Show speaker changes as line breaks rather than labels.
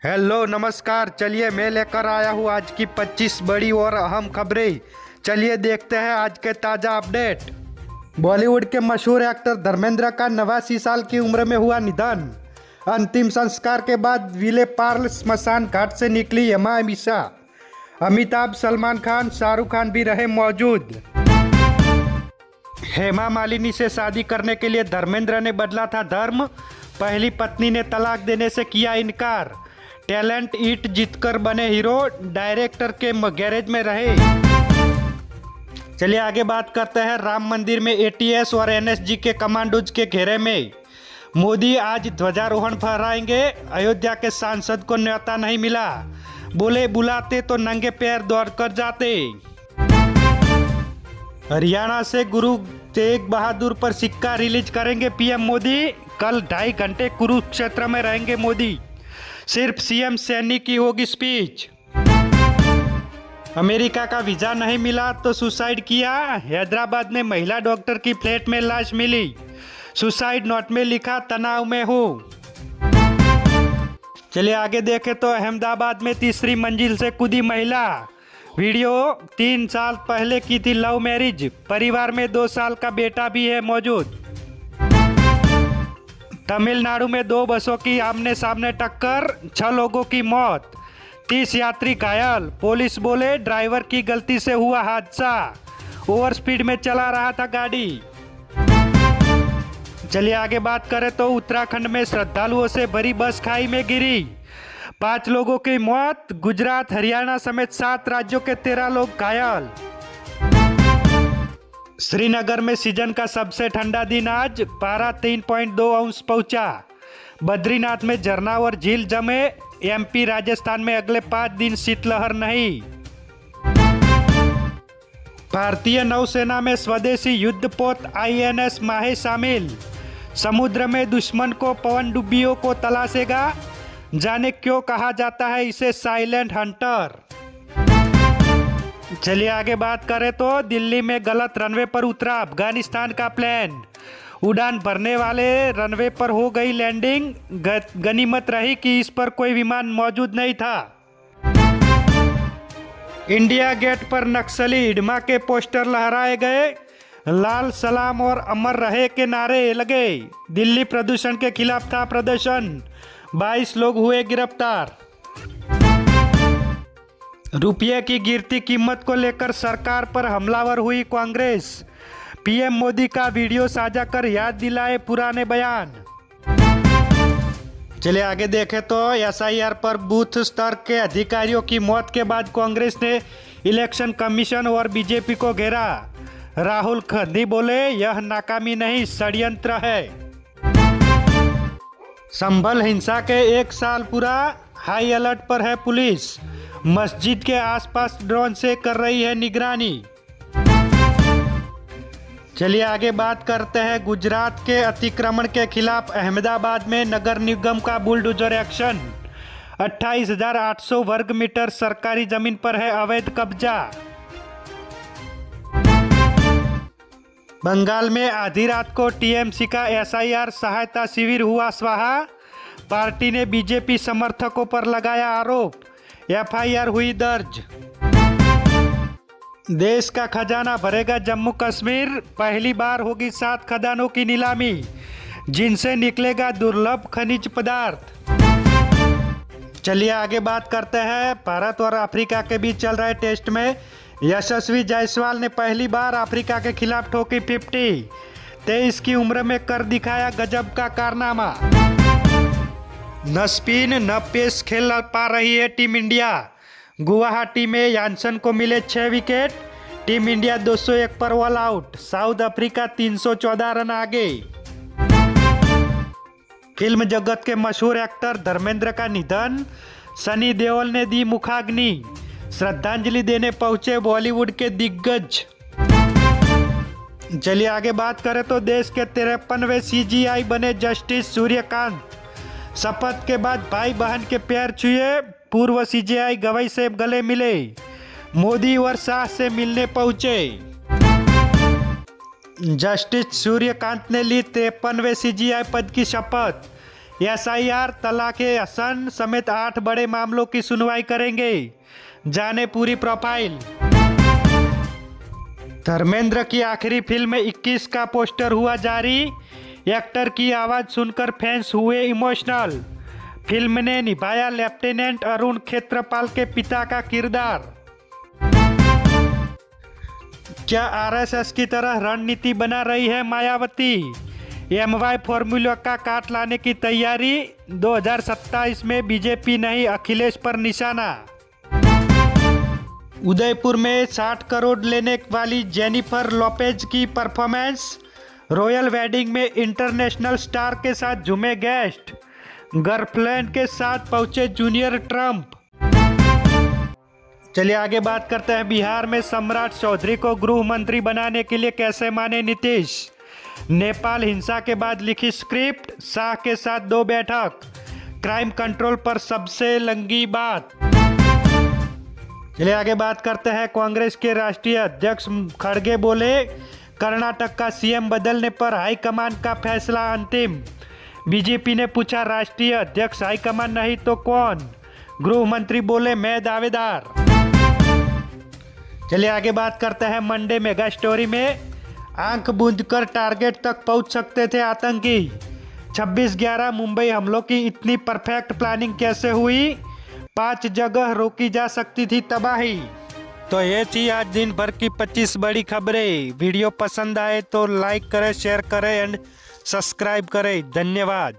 Hello नमस्कार। चलिए मैं लेकर आया हूँ आज की 25 बड़ी और अहम खबरें। चलिए देखते हैं आज के ताज़ा अपडेट। बॉलीवुड के मशहूर एक्टर धर्मेंद्र का 89 साल की उम्र में हुआ निधन। अंतिम संस्कार के बाद विले पार्ल स्मशान घाट से निकली हेमा अमीषा। अमिताभ, सलमान खान, शाहरुख खान भी रहे मौजूद। हेमा मालिनी से शादी करने के लिए धर्मेंद्र ने बदला था धर्म। पहली पत्नी ने तलाक देने से किया इनकार। टैलेंट ईट जीतकर बने हीरो, डायरेक्टर के गैरेज में रहे। चलिए आगे बात करते हैं। राम मंदिर में एटीएस और एनएसजी के कमांडोज के घेरे में मोदी आज ध्वजारोहण फहराएंगे। अयोध्या के सांसद को न्योता नहीं मिला, बोले बुलाते तो नंगे पैर दौड़ कर जाते। हरियाणा से गुरु तेग बहादुर पर सिक्का रिलीज करेंगे पीएम मोदी। कल 2.5 घंटे कुरुक्षेत्र में रहेंगे मोदी। सिर्फ सीएम सैनी की होगी स्पीच। अमेरिका का वीजा नहीं मिला तो सुसाइड किया। हैदराबाद में महिला डॉक्टर की फ्लैट में लाश मिली। सुसाइड नोट में लिखा तनाव में हूँ। चलिए आगे देखें तो अहमदाबाद में तीसरी मंजिल से कूदी महिला। वीडियो 3 साल पहले की थी लव मैरिज। परिवार में 2 साल का बेटा भी है मौजूद। तमिलनाडु में 2 बसों की आमने सामने टक्कर, 6 लोगों की मौत, 30 यात्री घायल। पुलिस बोले ड्राइवर की गलती से हुआ हादसा, ओवर स्पीड में चला रहा था गाड़ी। चलिए आगे बात करें तो उत्तराखंड में श्रद्धालुओं से भरी बस खाई में गिरी। 5 लोगों की मौत। गुजरात, हरियाणा समेत 7 राज्यों के 13 लोग घायल। श्रीनगर में सीजन का सबसे ठंडा दिन आज। पारा 3.2 अंश पहुंचा। बद्रीनाथ में झरना और झील जमे। एमपी, राजस्थान में अगले 5 दिन शीतलहर नहीं। भारतीय नौसेना में स्वदेशी युद्धपोत आईएनएस माहे शामिल। समुद्र में दुश्मन को पनडुब्बियों को तलाशेगा। जाने क्यों कहा जाता है इसे साइलेंट हंटर। चलिए आगे बात करें तो दिल्ली में गलत रनवे पर उतरा अफगानिस्तान का प्लेन। उड़ान भरने वाले रनवे पर हो गई लैंडिंग। गनीमत रही कि इस पर कोई विमान मौजूद नहीं था। इंडिया गेट पर नक्सली हिडमा के पोस्टर लहराए गए। लाल सलाम और अमर रहे के नारे लगे। दिल्ली प्रदूषण के खिलाफ था प्रदर्शन। 22 लोग हुए गिरफ्तार। रुपये की गिरती कीमत को लेकर सरकार पर हमलावर हुई कांग्रेस। पीएम मोदी का वीडियो साझा कर याद दिलाए पुराने बयान। चलिए आगे देखें तो एसआईआर पर बूथ स्तर के अधिकारियों की मौत के बाद कांग्रेस ने इलेक्शन कमीशन और बीजेपी को घेरा। राहुल गांधी बोले यह नाकामी नहीं, षड्यंत्र है। संभल हिंसा के 1 साल पूरा, हाई अलर्ट पर है पुलिस। मस्जिद के आसपास ड्रोन से कर रही है निगरानी। चलिए आगे बात करते हैं गुजरात के अतिक्रमण के खिलाफ अहमदाबाद में नगर निगम का बुलडोजर एक्शन। 28,800 वर्ग मीटर सरकारी जमीन पर है अवैध कब्जा। बंगाल में आधी रात को टीएमसी का एसआईआर सहायता शिविर हुआ स्वाहा। पार्टी ने बीजेपी समर्थकों पर लगाया आरोप। एफआईआर हुई दर्ज। देश का खजाना भरेगा जम्मू कश्मीर। पहली बार होगी 7 खदानों की नीलामी, जिनसे निकलेगा दुर्लभ खनिज पदार्थ। चलिए आगे बात करते हैं। भारत और अफ्रीका के बीच चल रहे टेस्ट में यशस्वी जायसवाल ने पहली बार अफ्रीका के खिलाफ ठोकी 50। 23 की उम्र में कर दिखाया गजब का कारनामा। न स्पिन न पेस खेल पा रही है टीम इंडिया। गुवाहाटी में यानसन को मिले 6 विकेट। टीम इंडिया 201 पर all out. South Africa 314 run आगे। फिल्म जगत के मशहूर एक्टर धर्मेंद्र का निधन। सनी देओल ने दी मुखाग्नि। श्रद्धांजलि देने पहुंचे बॉलीवुड के दिग्गज। चलिए आगे बात करें तो देश के 53वें सीजीआई बने जस्टिस सूर्यकांत। शपथ के बाद भाई बहन के पैर छुए। पूर्व सीजीआई गवाई से गले मिले। मोदी और शाह से मिलने पहुंचे। जस्टिस सूर्यकांत ने ली 53वें सीजीआई पद की शपथ। SIR, तलाक़े हसन समेत 8 बड़े मामलों की सुनवाई करेंगे। जाने पूरी प्रोफाइल। धर्मेंद्र की आखिरी फिल्म 21 का पोस्टर हुआ जारी। एक्टर की आवाज़ सुनकर फैंस हुए इमोशनल। फिल्म ने निभाया लेफ्टिनेंट अरुण खेत्रपाल के पिता का किरदार। क्या RSS की तरह रणनीति बना रही है मायावती? MY फॉर्मूला का काट लाने की तैयारी। 2027 में बीजेपी नहीं अखिलेश पर निशाना। उदयपुर में 60 करोड़ लेने वाली जेनिफर लोपेज की परफॉर्मेंस। रॉयल वेडिंग में इंटरनेशनल स्टार के साथ झूमे गेस्ट। गर्लफ्रेंड के साथ पहुंचे जूनियर ट्रंप। चलिए आगे बात करते हैं। बिहार में सम्राट चौधरी को गृह मंत्री बनाने के लिए कैसे माने नीतीश? नेपाल हिंसा के बाद लिखी स्क्रिप्ट। शाह के साथ 2 बैठक। क्राइम कंट्रोल पर सबसे लंगी बात। चलिए आगे बात करते हैं। कांग्रेस के राष्ट्रीय अध्यक्ष खड़गे बोले, कर्नाटक का CM बदलने पर हाईकमान का फैसला अंतिम। बीजेपी ने पूछा, राष्ट्रीय अध्यक्ष हाईकमान नहीं तो कौन? गृह मंत्री बोले, मैं दावेदार। चलिए आगे बात करते हैं। मंडे मेगा स्टोरी में आंख बूंदकर टारगेट तक पहुंच सकते थे आतंकी। 26/11 मुंबई हमलों की इतनी परफेक्ट प्लानिंग कैसे हुई? 5 जगह रोकी जा सकती थी तबाही। तो ये थी आज दिन भर की 25 बड़ी खबरें। वीडियो पसंद आए तो लाइक करें, शेयर करें एंड सब्सक्राइब करें। धन्यवाद।